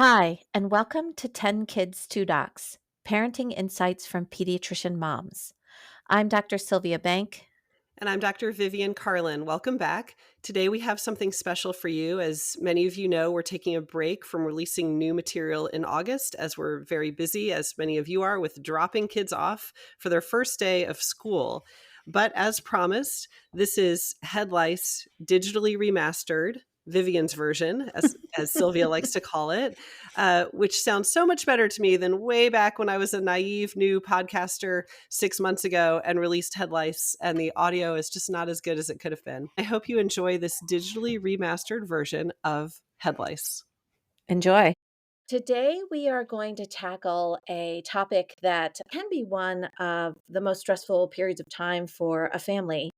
Hi, and welcome to 10 Kids, 2 Docs Parenting Insights from Pediatrician Moms. I'm Dr. Sylvia Bank. And I'm Dr. Vivian Carlin. Welcome back. Today we have something special for you. As many of you know, we're taking a break from releasing new material in August as we're very busy, as many of you are, with dropping kids off for their first day of school. But as promised, this is Head Lice Digitally Remastered, Vivian's version, as Sylvia likes to call it, which sounds so much better to me than way back when I was a naive new podcaster 6 months ago and released Head Lice, and the audio is just not as good as it could have been. I hope you enjoy this digitally remastered version of Head Lice. Enjoy. Today, we are going to tackle a topic that can be one of the most stressful periods of time for a family,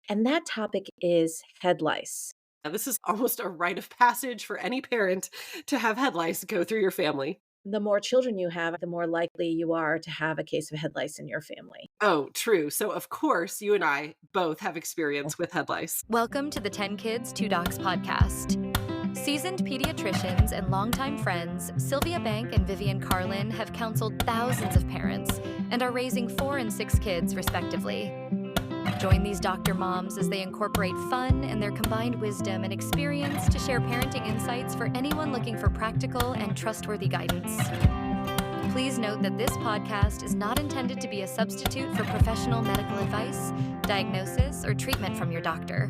and that topic is head lice. Now, this is almost a rite of passage for any parent to have head lice go through your family. The more children you have, the more likely you are to have a case of head lice in your family. Oh, true. So, of course, you and I both have experience with head lice. Welcome to the 10 Kids, 2 Docs podcast. Seasoned pediatricians and longtime friends, Sylvia Bank and Vivian Carlin have counseled thousands of parents and are raising 4 and 6 kids, respectively. Join these doctor moms as they incorporate fun and their combined wisdom and experience to share parenting insights for anyone looking for practical and trustworthy guidance. Please note that this podcast is not intended to be a substitute for professional medical advice, diagnosis, or treatment from your doctor.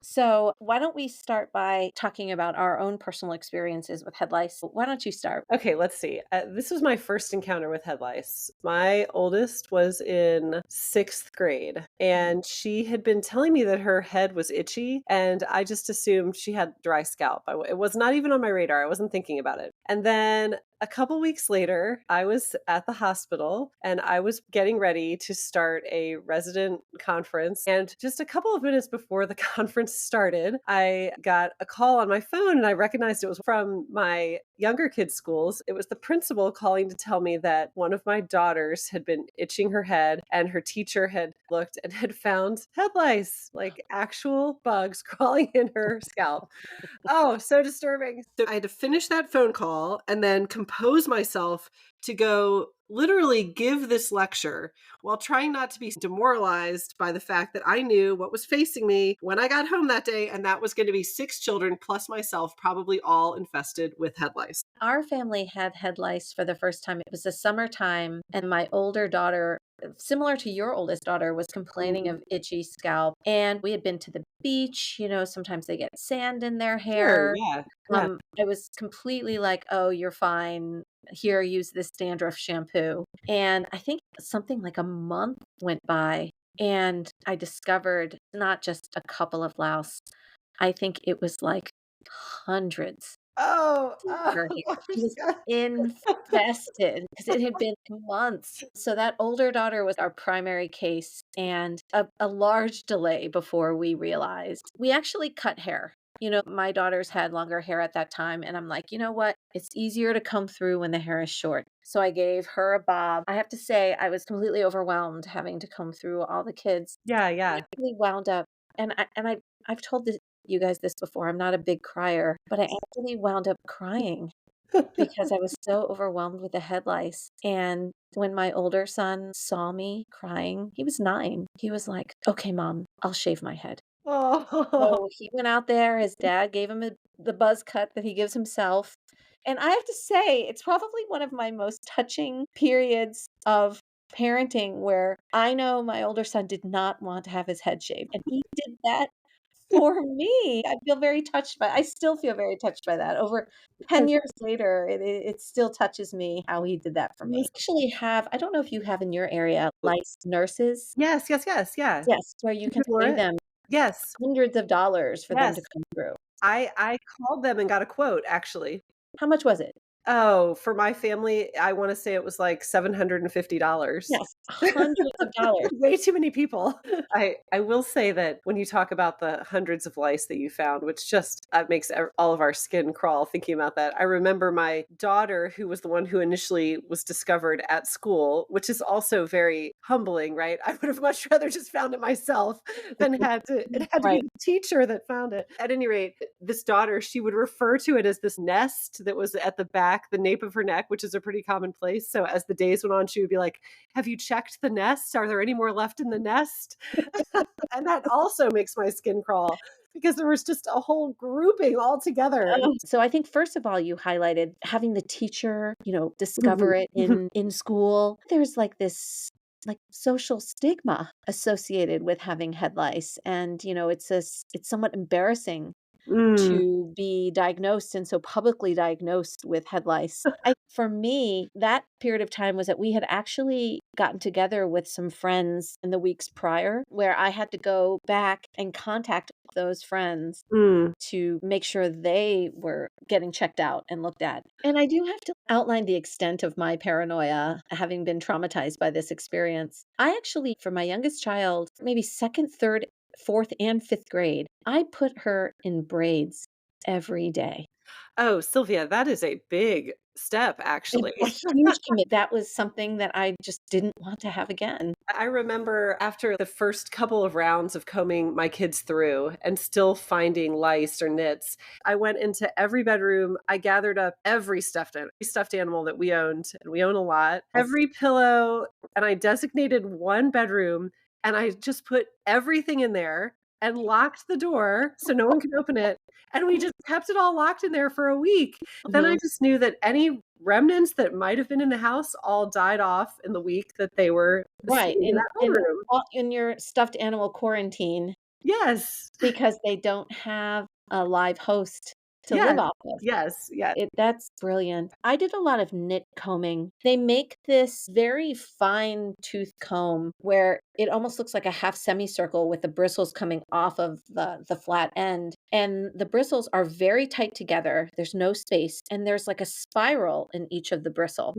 So, why don't we start by talking about our own personal experiences with head lice? Why don't you start? Okay, let's see. This was my first encounter with head lice. My oldest was in 6th grade, and she had been telling me that her head was itchy, and I just assumed she had dry scalp. It was not even on my radar. I wasn't thinking about it. And then a couple weeks later, I was at the hospital and I was getting ready to start a resident conference. And just a couple of minutes before the conference started, I got a call on my phone and I recognized it was from my younger kids' schools. It was the principal calling to tell me that one of my daughters had been itching her head and her teacher had looked and had found head lice, like actual bugs crawling in her scalp. Oh, so disturbing. So I had to finish that phone call and then compose myself to go literally give this lecture while trying not to be demoralized by the fact that I knew what was facing me when I got home that day, and that was going to be 6 children plus myself, probably all infested with head lice. Our family had head lice for the first time. It was the summertime, and my older daughter, similar to your oldest daughter, was complaining of itchy scalp. And we had been to the beach. Sometimes they get sand in their Sure, hair. yeah. Yeah. I was completely like, oh, you're fine. Here, use this dandruff shampoo. And I think something like a month went by, and I discovered not just a couple of louse. I think it was like hundreds Oh, in oh, her hair. She was God. infested because it had been months. So that older daughter was our primary case, and a large delay before we realized. We actually cut hair. My daughters had longer hair at that time, and I'm like, you know what? It's easier to come through when the hair is short. So I gave her a bob. I have to say, I was completely overwhelmed having to comb through all the kids. Yeah, I yeah. actually wound up, I've told you guys this before. I'm not a big crier, but I actually wound up crying because I was so overwhelmed with the head lice. And when my older son saw me crying, he was 9. He was like, "Okay, mom, I'll shave my head." Oh, So he went out there. His dad gave him the buzz cut that he gives himself. And I have to say, it's probably one of my most touching periods of parenting where I know my older son did not want to have his head shaved. And he did that for me. I still feel very touched by that. Over 10 years later, it still touches me how he did that for me. Actually I don't know if you have in your area, licensed nurses. yes, yes, yes, yeah. Yes, where you can For pay it. them Yes, hundreds of dollars for them yes. to come through. I called them and got a quote, actually. How much was it? Oh, for my family, I wanna say it was like $750. Yes, hundreds of dollars. Way too many people. I will say that when you talk about the hundreds of lice that you found, which just makes all of our skin crawl thinking about that. I remember my daughter, who was the one who initially was discovered at school, which is also very humbling, right? I would have much rather just found it myself than it had to be Right. the teacher that found it. At any rate, this daughter, she would refer to it as this nest that was at the back, the nape of her neck, which is a pretty common place. So as the days went on, she would be like, "Have you checked the nest? Are there any more left in the nest?" And that also makes my skin crawl because there was just a whole grouping all together. So I think first of all, you highlighted having the teacher, Mhm. discover it in school. There's like this like social stigma associated with having head lice, and it's somewhat embarrassing Mm, to be diagnosed and so publicly diagnosed with head lice. For me, that period of time was that we had actually gotten together with some friends in the weeks prior where I had to go back and contact those friends mm. to make sure they were getting checked out and looked at. And I do have to outline the extent of my paranoia, having been traumatized by this experience. I actually, for my youngest child, maybe second, third, fourth, and fifth grade, I put her in braids every day. Oh, Sylvia, that is a big step, actually. A huge commit. That was something that I just didn't want to have again. I remember after the first couple of rounds of combing my kids through and still finding lice or nits, I went into every bedroom. I gathered up every stuffed animal that we owned, and we own a lot, Yes. every pillow, and I designated one bedroom and I just put everything in there and locked the door so no one could open it. And we just kept it all locked in there for a week. Then I Mhm. just knew that any remnants that might have been in the house all died off in the week that they were Right, staying in that bedroom. in your stuffed animal quarantine Yes. because they don't have a live host to live Yes. off of. Yes, yes. That's brilliant. I did a lot of knit combing. They make this very fine tooth comb where it almost looks like a half semicircle with the bristles coming off of the flat end. And the bristles are very tight together. There's no space. And there's like a spiral in each of the bristle.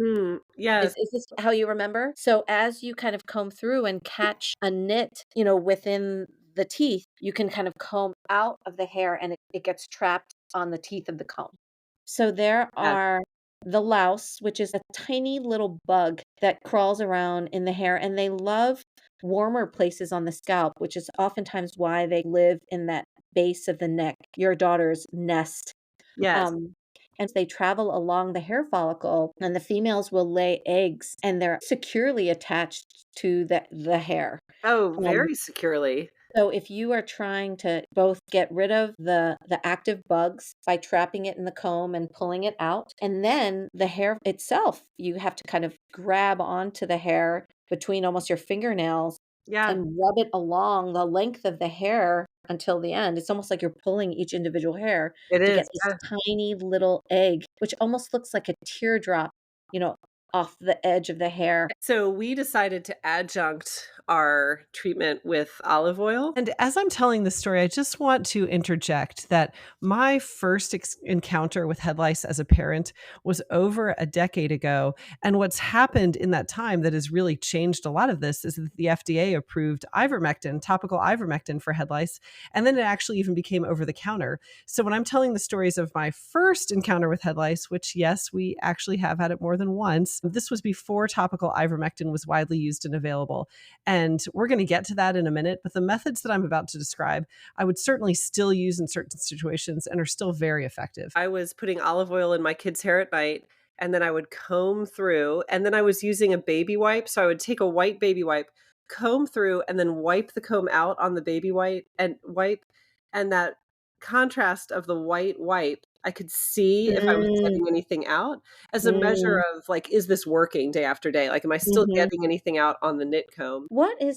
Yes. Is this how you remember? So as you kind of comb through and catch a knit, within the teeth, you can kind of comb out of the hair and it gets trapped on the teeth of the comb. So there Yes. are the louse, which is a tiny little bug that crawls around in the hair, and they love warmer places on the scalp, which is oftentimes why they live in that base of the neck, your daughter's nest. Yes. Um, and they travel along the hair follicle, and the females will lay eggs, and they're securely attached to the hair. Oh, Um, very securely. so if you are trying to both get rid of the active bugs by trapping it in the comb and pulling it out, and then the hair itself, you have to kind of grab onto the hair between almost your fingernails Yeah, and rub it along the length of the hair until the end. It's almost like you're pulling each individual hair it to is. get this Yeah. tiny little egg, which almost looks like a teardrop, you know, off the edge of the hair. So we decided to adjunct our treatment with olive oil. And as I'm telling this story, I just want to interject that my first encounter with head lice as a parent was over a decade ago. And what's happened in that time that has really changed a lot of this is that the FDA approved ivermectin, topical ivermectin for head lice. And then it actually even became over the counter. So when I'm telling the stories of my first encounter with head lice, which yes, we actually have had it more than once, this was before topical ivermectin was widely used and available. And we're going to get to that in a minute, but the methods that I'm about to describe, I would certainly still use in certain situations and are still very effective. I was putting olive oil in my kids' hair at night, and then I would comb through, and then I was using a baby wipe. So I would take a white baby wipe, comb through, and then wipe the comb out on the baby wipe. And that contrast of the white wipe, I could see if I was Mm, getting anything out as a measure mm, of like, is this working day after day? Like, am I still mhm. getting anything out on the knit comb?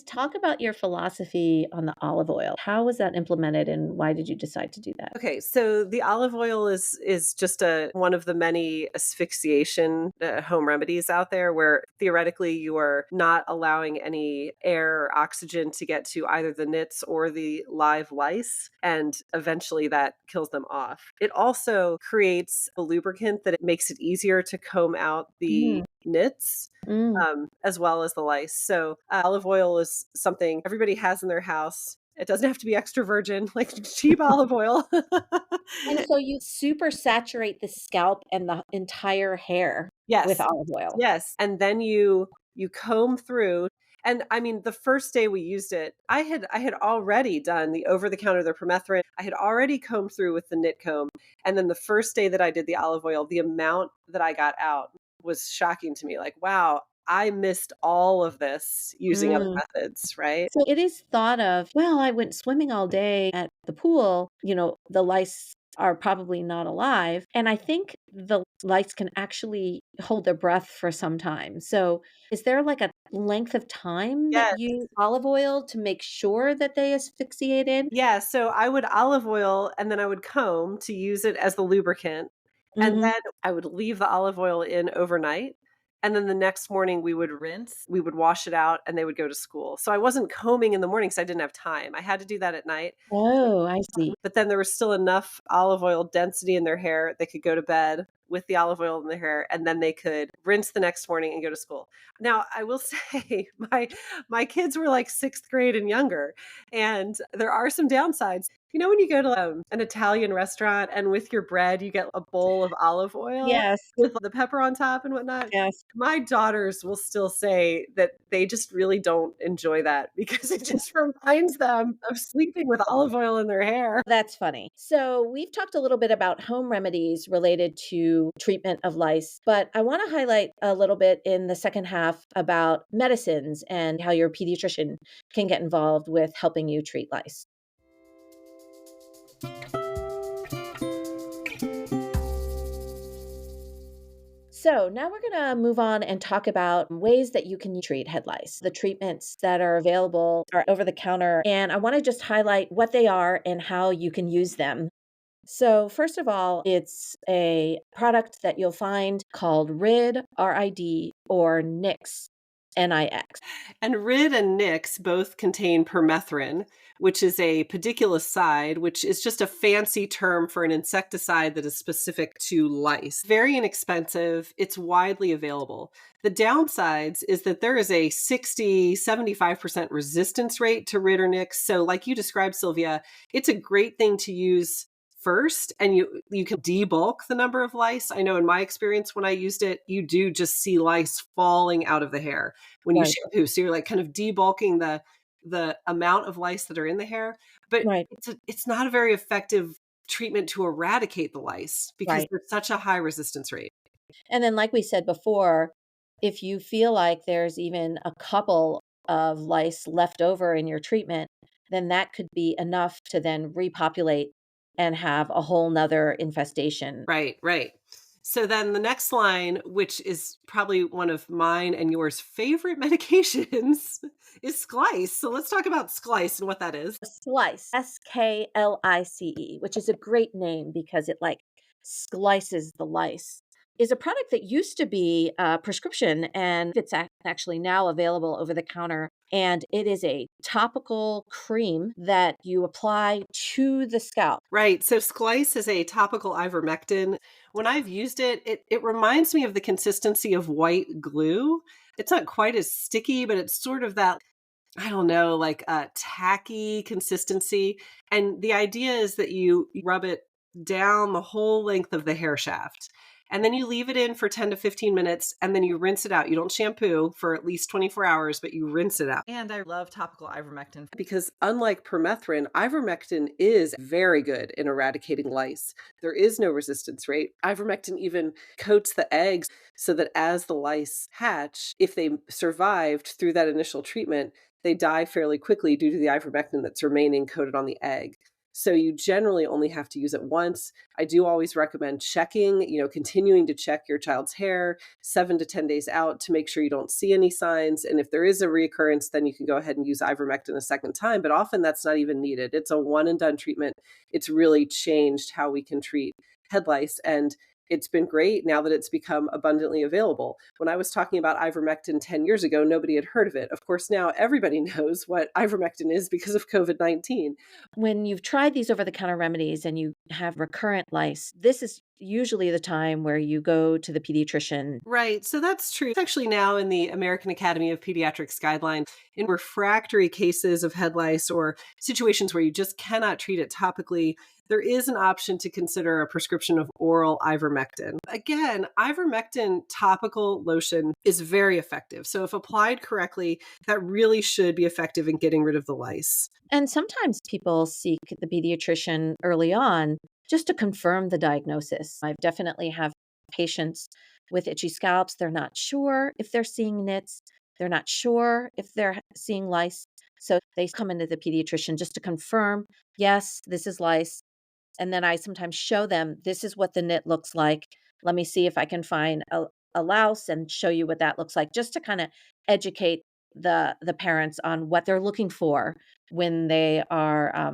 Talk about your philosophy on the olive oil. How was that implemented and why did you decide to do that? Okay, so the olive oil is just a one of the many asphyxiation home remedies out there where theoretically you are not allowing any air or oxygen to get to either the nits or the live lice, and eventually that kills them off. It also creates a lubricant that it makes it easier to comb out the Mm, nits mm. as well as the lice. So olive oil is something everybody has in their house. It doesn't have to be extra virgin, like cheap olive oil. And so you super saturate the scalp and the entire hair with Yes. olive oil. Yes, and then you comb through, And I mean, the first day we used it, I had already done the over the counter, the permethrin. I had already combed through with the knit comb. And then the first day that I did the olive oil, the amount that I got out was shocking to me. Like, wow, I missed all of this using other Mm. methods, right? So it is thought of, well, I went swimming all day at the pool, the lice are probably not alive. And I think the lice can actually hold their breath for some time. So is there like a length of time that Yes. you olive oil to make sure that they asphyxiated? Yeah, so I would olive oil and then I would comb to use it as the lubricant. And Mhm. then I would leave the olive oil in overnight. And then the next morning we would rinse, we would wash it out, and they would go to school. So I wasn't combing in the morning because I didn't have time. I had to do that at night. Oh, I see. But then there was still enough olive oil density in their hair. They could go to bed with the olive oil in their hair, and then they could rinse the next morning and go to school. Now, I will say my kids were like 6th grade and younger, and there are some downsides. You know, when you go to an Italian restaurant and with your bread, you get a bowl of olive oil Yes, with the pepper on top and whatnot. yes. My daughters will still say that they just really don't enjoy that because it just reminds them of sleeping with olive oil in their hair. That's funny. So, we've talked a little bit about home remedies related to treatment of lice, but I want to highlight a little bit in the second half about medicines and how your pediatrician can get involved with helping you treat lice. So, now we're going to move on and talk about ways that you can treat head lice. The treatments that are available are over the counter, and I want to just highlight what they are and how you can use them. So, first of all, it's a product that you'll find called RID, RID, or NIX, NIX. And Rid and Nix both contain permethrin, which is a pediculicide, which is just a fancy term for an insecticide that is specific to lice. Very inexpensive. It's widely available. The downsides is that there is a 75% resistance rate to Rid or Nix. So, like you described, Sylvia, it's a great thing to use first, and you can debulk the number of lice. I know in my experience when I used it, you do just see lice falling out of the hair when you Right, shampoo. So you're like kind of debulking the amount of lice that are in the hair, but right, it's not a very effective treatment to eradicate the lice because right. there's such a high resistance rate. And then, like we said before, if you feel like there's even a couple of lice left over in your treatment, then that could be enough to then repopulate and have a whole nother infestation. Right, right. So then the next line, which is probably one of mine and yours favorite medications, is Sklice. So let's talk about Sklice and what that is. Slice, Sklice, which is a great name because it like slices the lice, is a product that used to be a prescription and it's actually now available over the counter. And it is a topical cream that you apply to the scalp. Right. So Sklice is a topical ivermectin. When I've used it, it reminds me of the consistency of white glue. It's not quite as sticky, but it's sort of that, I don't know, like a tacky consistency. And the idea is that you rub it down the whole length of the hair shaft. And then you leave it in for 10 to 15 minutes and then you rinse it out. You don't shampoo for at least 24 hours, but you rinse it out. And I love topical ivermectin. Because unlike permethrin, ivermectin is very good in eradicating lice. There is no resistance rate. Ivermectin even coats the eggs so that as the lice hatch, if they survived through that initial treatment, they die fairly quickly due to the ivermectin that's remaining coated on the egg. So you generally only have to use it once. I do always recommend checking, continuing to check your child's hair 7 to 10 days out to make sure you don't see any signs. And if there is a reoccurrence, then you can go ahead and use ivermectin a second time. But often that's not even needed. It's a one and done treatment. It's really changed how we can treat head lice. And it's been great now that it's become abundantly available. When I was talking about ivermectin 10 years ago, nobody had heard of it. Of course, now everybody knows what ivermectin is because of COVID-19. When you've tried these over the counter remedies and you have recurrent lice, this is usually the time where you go to the pediatrician. Right. So that's true. It's actually now in the American Academy of Pediatrics guideline in refractory cases of head lice or situations where you just cannot treat it topically. There is an option to consider a prescription of oral ivermectin. Again, ivermectin topical lotion is very effective. So if applied correctly, that really should be effective in getting rid of the lice. And sometimes people seek the pediatrician early on just to confirm the diagnosis. I've definitely have patients with itchy scalps. They're not sure if they're seeing nits. They're not sure if they're seeing lice. So they come into the pediatrician just to confirm, yes, this is lice. And then I sometimes show them, this is what the knit looks like. Let me see if I can find a louse and show you what that looks like, just to kind of educate the parents on what they're looking for when they are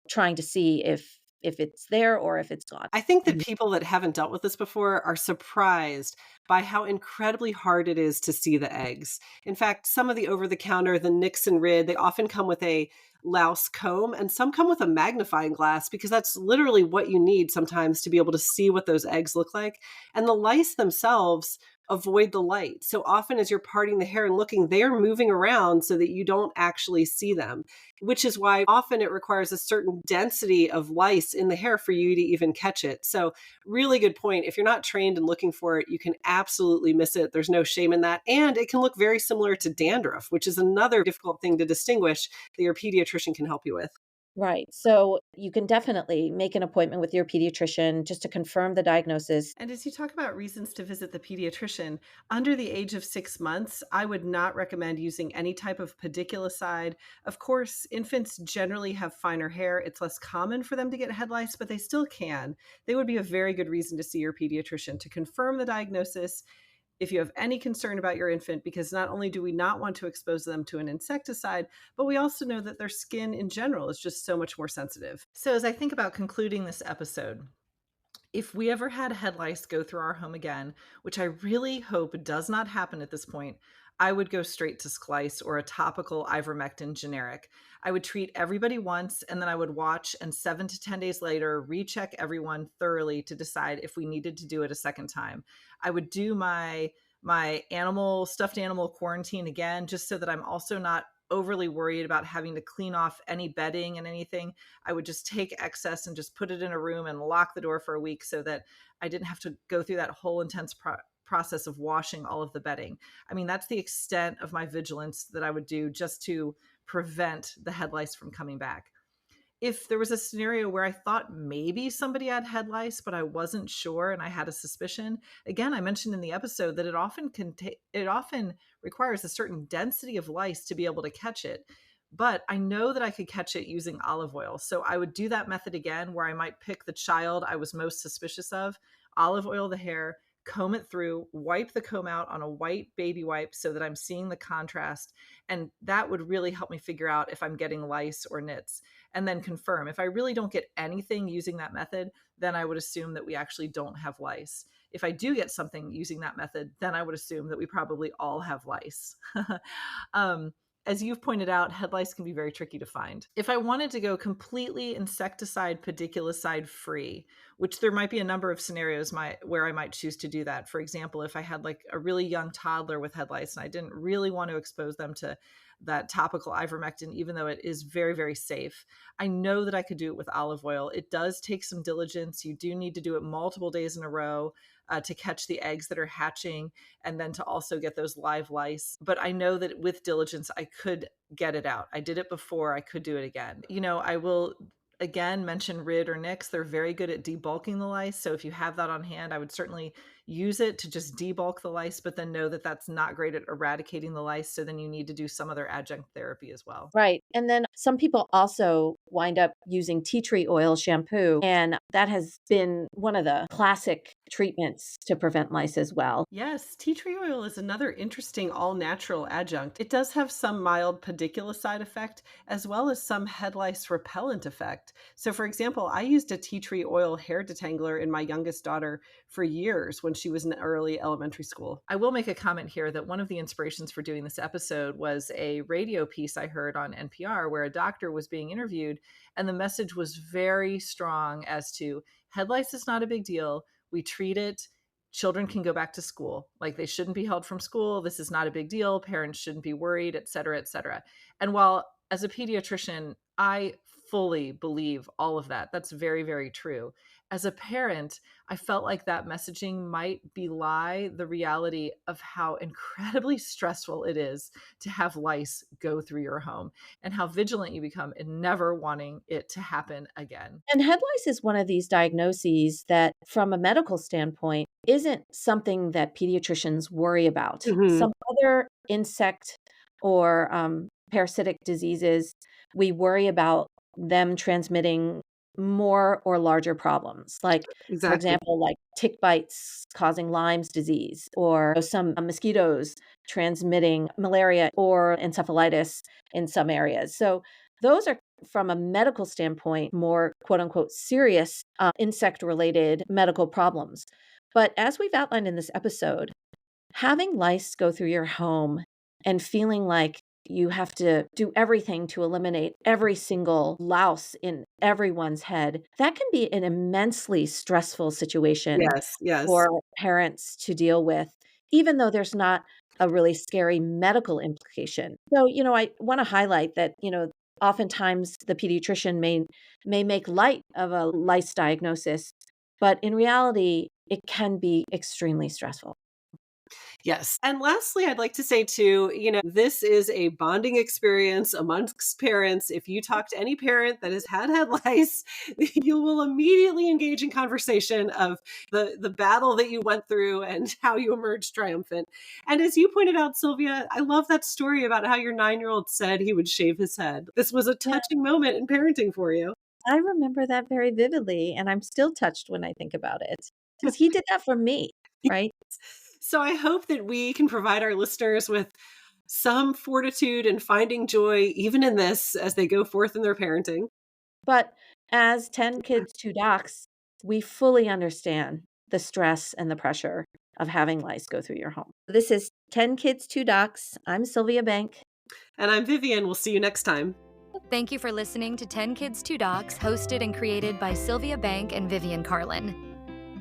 trying to see if it's there or if it's gone. I think that people that haven't dealt with this before are surprised by how incredibly hard it is to see the eggs. In fact, some of the over the counter, the Nix and Rid, they often come with a louse comb and some come with a magnifying glass because that's literally what you need sometimes to be able to see what those eggs look like. And the lice themselves avoid the light. So often as you're parting the hair and looking, they're moving around so that you don't actually see them, which is why often it requires a certain density of lice in the hair for you to even catch it. So really good point. If you're not trained and looking for it, you can absolutely miss it. There's no shame in that. And it can look very similar to dandruff, which is another difficult thing to distinguish that your pediatrician can help you with. Right. So you can definitely make an appointment with your pediatrician just to confirm the diagnosis. And as you talk about reasons to visit the pediatrician, under the age of 6 months, I would not recommend using any type of pediculicide. Of course, infants generally have finer hair. It's less common for them to get head lice, but they still can. They would be a very good reason to see your pediatrician to confirm the diagnosis if you have any concern about your infant, because not only do we not want to expose them to an insecticide, but we also know that their skin in general is just so much more sensitive. So as I think about concluding this episode, if we ever had head lice go through our home again, which I really hope does not happen at this point, I would go straight to Sklice or a topical ivermectin generic. I would treat everybody once and then I would watch, and 7 to 10 days later, recheck everyone thoroughly to decide if we needed to do it a second time. I would do my stuffed animal quarantine again, just so that I'm also not overly worried about having to clean off any bedding and anything. I would just take excess and just put it in a room and lock the door for a week so that I didn't have to go through that whole intense process of washing all of the bedding. I mean, that's the extent of my vigilance that I would do just to prevent the head lice from coming back. If there was a scenario where I thought maybe somebody had head lice, but I wasn't sure and I had a suspicion, again, I mentioned in the episode that it often requires a certain density of lice to be able to catch it. But I know that I could catch it using olive oil. So I would do that method again, where I might pick the child I was most suspicious of, olive oil the hair, comb it through, wipe the comb out on a white baby wipe so that I'm seeing the contrast. And that would really help me figure out if I'm getting lice or nits, and then confirm. If I really don't get anything using that method, then I would assume that we actually don't have lice. If I do get something using that method, then I would assume that we probably all have lice. As you've pointed out, head lice can be very tricky to find. If I wanted to go completely insecticide, pediculicide free, which there might be a number of scenarios where I might choose to do that. For example, if I had like a really young toddler with head lice and I didn't really want to expose them to that topical ivermectin, even though it is very, very safe, I know that I could do it with olive oil. It does take some diligence. You do need to do it multiple days in a row to catch the eggs that are hatching and then to also get those live lice. But I know that with diligence, I could get it out. I did it before. I could do it again. I will again mention Rid or Nix. They're very good at debulking the lice. So if you have that on hand, I would certainly use it to just debulk the lice, but then know that that's not great at eradicating the lice. So then you need to do some other adjunct therapy as well. Right. And then some people also wind up using tea tree oil shampoo, and that has been one of the classic treatments to prevent lice as well. Yes, tea tree oil is another interesting all-natural adjunct. It does have some mild pediculicide effect as well as some head lice repellent effect. So for example, I used a tea tree oil hair detangler in my youngest daughter for years when she was in early elementary school. I will make a comment here that one of the inspirations for doing this episode was a radio piece I heard on NPR where a doctor was being interviewed, and the message was very strong as to head lice is not a big deal. We treat it. Children can go back to school. Like, they shouldn't be held from school. This is not a big deal. Parents shouldn't be worried, et cetera, et cetera. And while as a pediatrician, I fully believe all of that. That's very, very true. As a parent, I felt like that messaging might belie the reality of how incredibly stressful it is to have lice go through your home and how vigilant you become in never wanting it to happen again. And head lice is one of these diagnoses that, from a medical standpoint, isn't something that pediatricians worry about. Hmm. Some other insect or parasitic diseases, we worry about them transmitting more or larger problems. Like, for Exactly. example, like tick bites causing Lyme's disease, or some mosquitoes transmitting malaria or encephalitis in some areas. So, those are, from a medical standpoint, more quote unquote serious insect related medical problems. But as we've outlined in this episode, having lice go through your home and feeling like you have to do everything to eliminate every single louse in everyone's head, that can be an immensely stressful situation Yes, yes. for parents to deal with, even though there's not a really scary medical implication. So, I want to highlight that, oftentimes the pediatrician may make light of a lice diagnosis, but in reality, it can be extremely stressful. Yes. And lastly, I'd like to say too, this is a bonding experience amongst parents. If you talk to any parent that has had head lice, you will immediately engage in conversation of the battle that you went through and how you emerged triumphant. And as you pointed out, Sylvia, I love that story about how your 9-year-old said he would shave his head. This was a Yeah, touching moment in parenting for you. I remember that very vividly, and I'm still touched when I think about it because he did that for me, right? So I hope that we can provide our listeners with some fortitude and finding joy, even in this, as they go forth in their parenting. But as 10 kids, 2 docs, we fully understand the stress and the pressure of having lice go through your home. This is 10 Kids, 2 Docs. I'm Sylvia Bank. And I'm Vivian. We'll see you next time. Thank you for listening to 10 Kids, 2 Docs, hosted and created by Sylvia Bank and Vivian Carlin.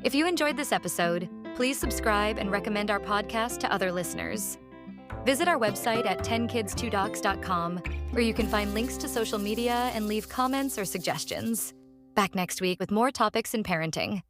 If you enjoyed this episode, please subscribe and recommend our podcast to other listeners. Visit our website at 10kids2docs.com, where you can find links to social media and leave comments or suggestions. Back next week with more topics in parenting.